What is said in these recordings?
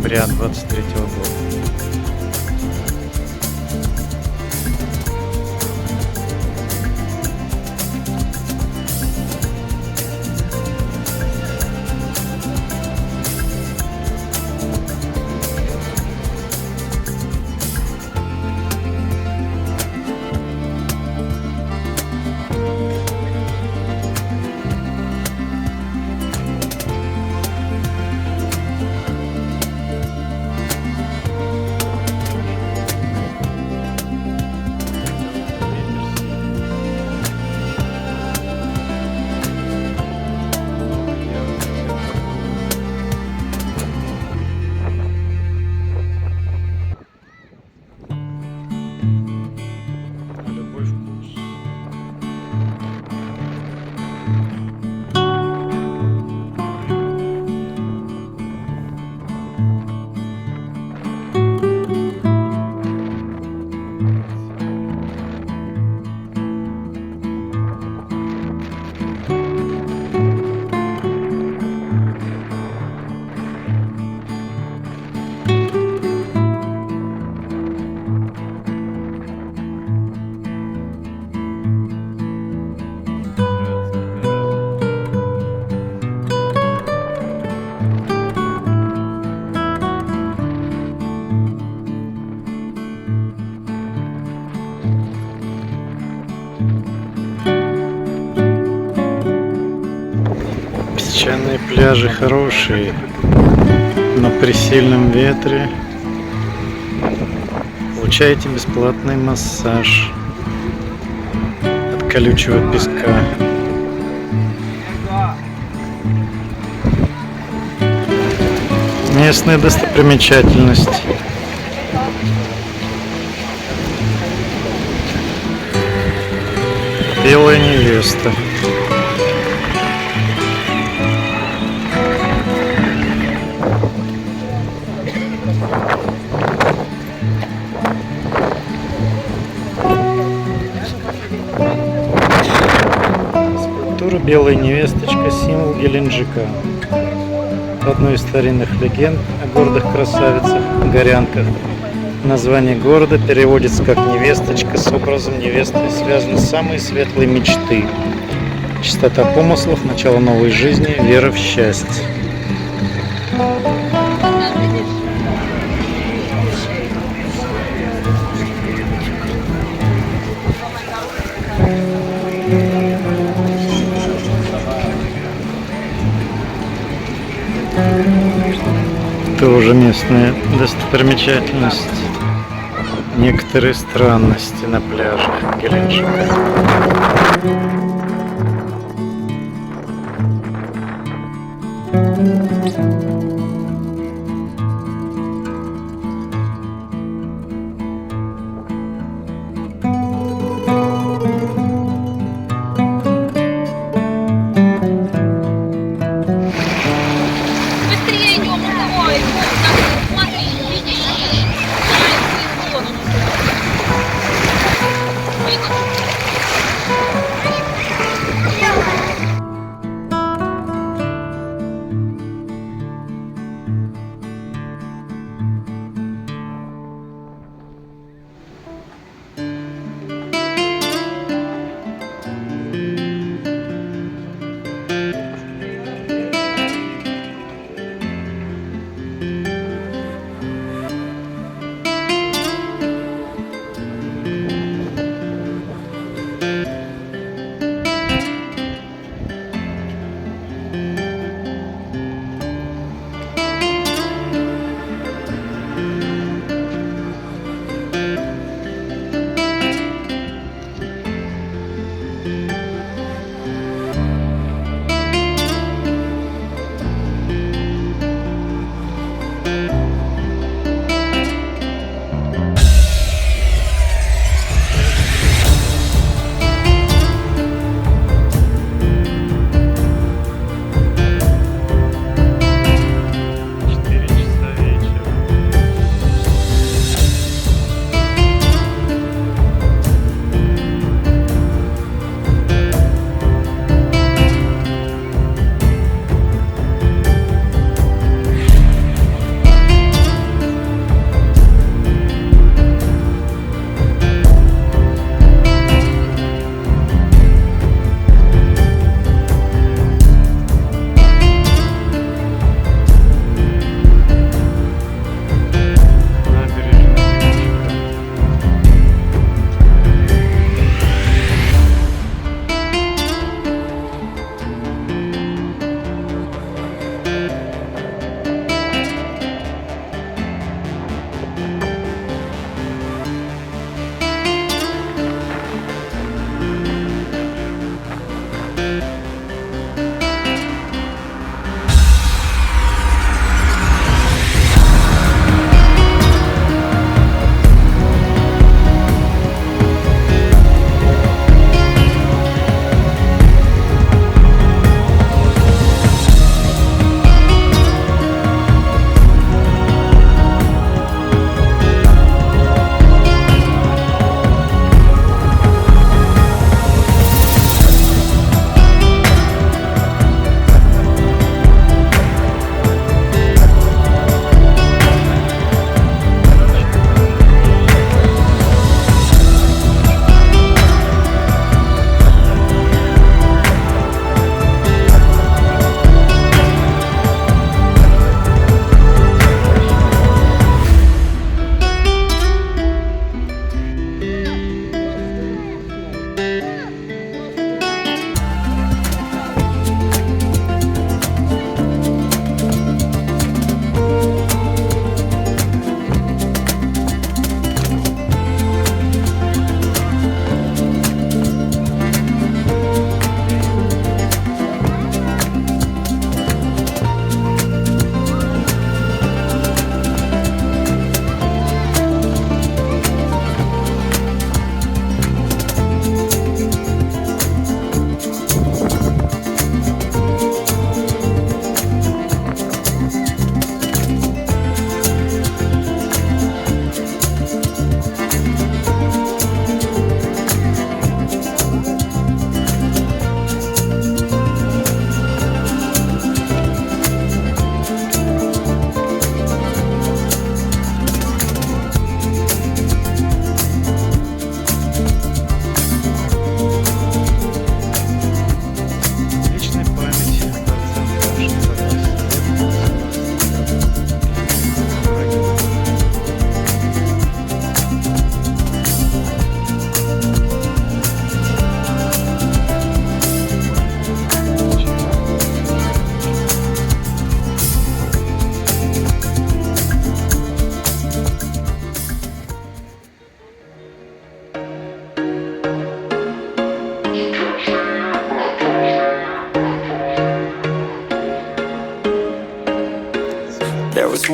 сентября 23-го года. Песчаные пляжи хорошие, но при сильном ветре получаете бесплатный массаж от колючего песка. Местная достопримечательность. Белая невеста. Скульптура «Белая невесточка» — символ Геленджика. Одной из старинных легенд о гордых красавицах, горянках. Название города переводится как «невесточка», с образом невесты связаны самые светлые мечты. Чистота помыслов, начало новой жизни, вера в счастье. Тоже местная достопримечательность. Некоторые странности на пляжах Геленджика.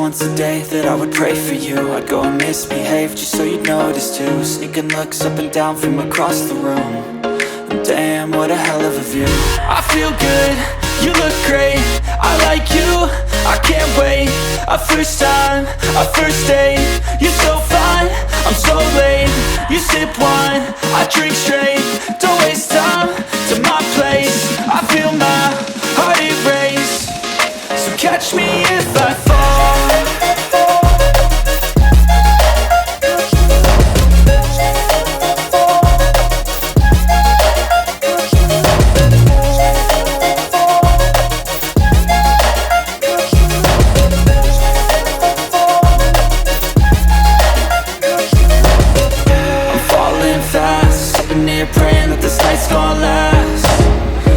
once a day that I would pray for you. I'd go and misbehave just so you'd notice too. Sneaking looks up and down from across the room. And damn, what a hell of a view. I feel good, you look great, I like you, I can't wait. A first time, a first date, you're so fine, I'm so late. You sip wine, I drink straight, don't waste time to my place. I feel my heart erase, so catch me if I fall. Praying that this night's gonna last.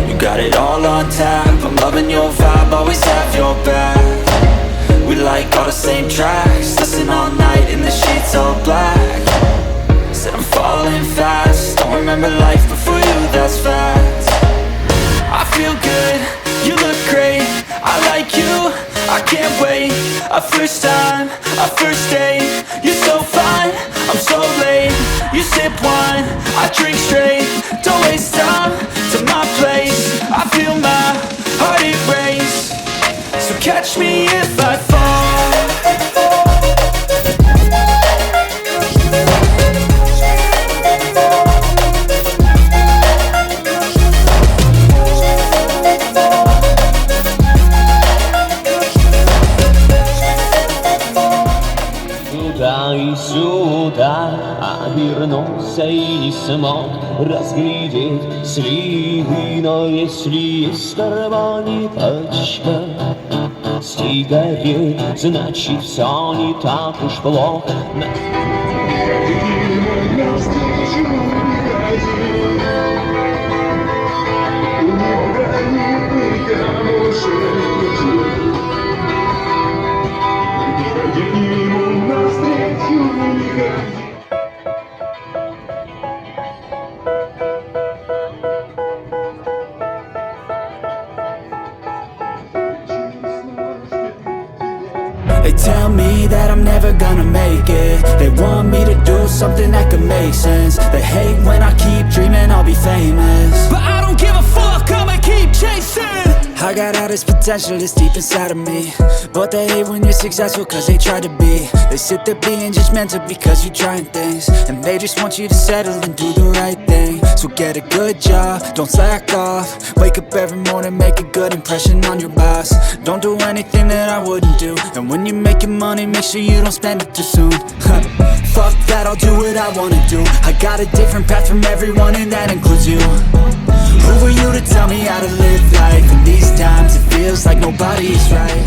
You got it all on tap, I'm loving your vibe, always have your back. We like all the same tracks, listen all night in the sheets all black. Said I'm falling fast, don't remember life before you, that's fact. I feel good, you look great, I like you, I can't wait. A first time, a first date, you're so fine, I'm so late. You sip wine, I drink straight, don't waste time to my place. I feel my heart erase, so catch me if I fall. Туда и сюда обернулся и не смог разглядеть следы, но если есть в кармане пачка сигарет, значит все не так уж плохо. They tell me that I'm never gonna make it. They want me to do something that could make sense. They hate when I keep dreaming I'll be famous, but I don't give a fuck, I'ma keep chasing. I got all this potential that's deep inside of me, but they hate when you're successful cause they try to be. They sit there being judgmental because you're trying things, and they just want you to settle and do the right thing. So get a good job, don't slack off. Wake up every morning, make a good impression on your boss. Don't do anything that I wouldn't do, and when you're making money, make sure you don't spend it too soon. Fuck that, I'll do what I wanna do. I got a different path from everyone and that includes you. Who are you to tell me how to live life? In these times it feels like nobody's right.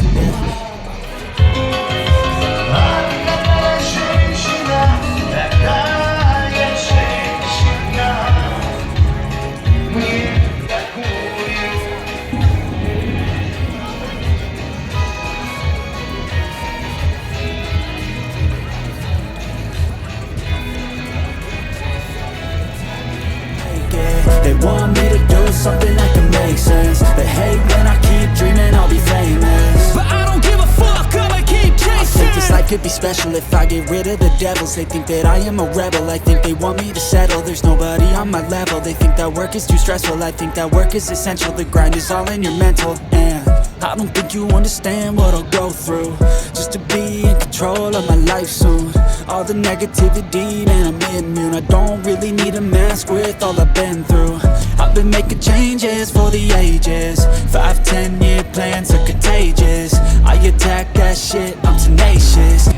They want me to do something that can make sense. They hate when I keep dreaming I'll be famous, but I don't give a fuck, I'ma keep chasing. I think this life could be special if I get rid of the devils. They think that I am a rebel, I think they want me to settle. There's nobody on my level, they think that work is too stressful. I think that work is essential, the grind is all in your mental. And I don't think you understand what I'll go through just to be in control of my life soon. All the negativity, man, I'm immune. I don't really need a mask with all I've been through. I've been making changes for the ages. 5-10 year plans are contagious. I attack that shit, I'm tenacious.